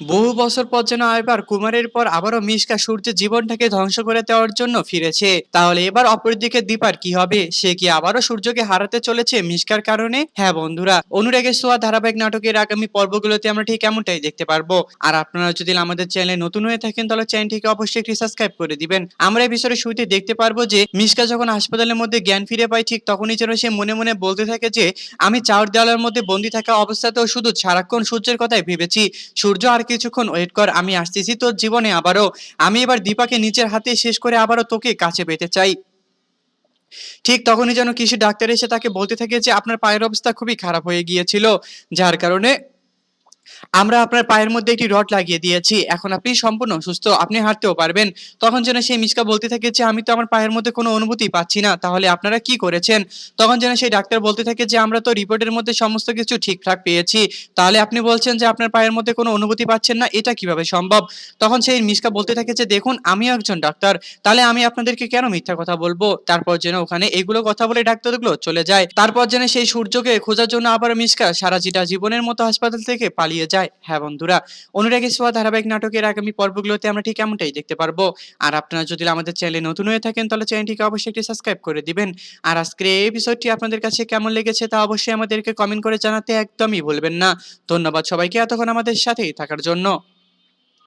বহু বছর পর যেন এবার কুমারের পর আবারও মিশকা সূর্যের জীবনটাকে ধ্বংস করে দেওয়ার জন্য ফিরেছে। তাহলে এবার অপরদিকে দীপার কি হবে? সে কি আবারও সূর্যকে হারাতে চলেছে মিশকার কারণে? হ্যাঁ বন্ধুরা, অনুরাগের ছোঁয়া ধারাবাহিক নাটকের আগামী পর্বগুলোতে আমরা ঠিক এমনটাই দেখতে পারবো। আর আপনারা যদি আমাদের চ্যানেলে নতুন হয়ে থাকেন তাহলে চ্যানেলটিকে অবশ্যই একটি সাবস্ক্রাইব করে দিবেন। আমরা এই বিষয়ে শুরুতে দেখতে পারবো যে মিশকা যখন হাসপাতালের মধ্যে জ্ঞান ফিরে পায় ঠিক তখনই যেন সে মনে মনে বলতে থাকে যে আমি চার দেওয়ালের মধ্যে বন্দি থাকা অবস্থাতেও শুধু সারাক্ষণ সূর্যের কথাই ভেবেছি। সূর্য আর কিছুক্ষণ ওয়েট কর, আমি আসতেছি তোর জীবনে আবারও। আমি এবার দীপাকে নিচের হাতে শেষ করে আবারও তোকে কাছে পেতে চাই। ঠিক তখনই যেন কৃষি ডাক্তার এসে তাকে বলতে থাকে যে আপনার পায়ের অবস্থা খুবই খারাপ হয়ে গিয়েছিল, যার কারণে আমরা আপনার পায়ের মধ্যে একটি রড লাগিয়ে দিয়েছি। এখন আপনি সম্পূর্ণ সুস্থ, আপনি হাঁটতেও পারবেন। তখন যেন সেই মিশকা বলতে থাকে যে আমি তো আমার পায়ের মধ্যে কোনো অনুভূতি পাচ্ছি না, তাহলে আপনারা কি করেছেন? তখন যেন সেই ডাক্তার বলতে থাকে যে আমরা তো রিপোর্টের মধ্যে সমস্ত কিছু ঠিকঠাক পেয়েছি, তাহলে আপনি বলছেন যে আপনার পায়ের মধ্যে কোনো অনুভূতি পাচ্ছেন না, এটা কিভাবে সম্ভব? তখন সেই মিশকা বলতে থাকে যে দেখুন আমিও একজন ডাক্তার, তাহলে আমি আপনাদেরকে কেন মিথ্যা কথা বলবো? তারপর যেন ওখানে এগুলো কথা বলে ডাক্তারগুলো চলে যায়। তারপর যেন সেই সূর্যকে খোঁজার জন্য আবার মিশকা সারাটা জীবনের মতো হাসপাতাল থেকে পালিয়ে যায়। হ্যাঁ বন্ধুরা, অনুরাগী ছোঁয়া ধারাবাহিক নাটকের আগামী পর্বগুলোতে আমরা ঠিক এমনটাই দেখতে পারবো। আর আপনারা যদি আমাদের চ্যানেলে নতুন হয়ে থাকেন তাহলে চ্যানেলটিকে অবশ্যই একটি সাবস্ক্রাইব করে দিবেন। আর আজকের এই এপিসোডটি আপনাদের কাছে কেমন লেগেছে তা অবশ্যই আমাদেরকে কমেন্ট করে জানাতে একদমই ভুলবেন না। ধন্যবাদ সবাইকে এতক্ষণ আমাদের সাথেই থাকার জন্য।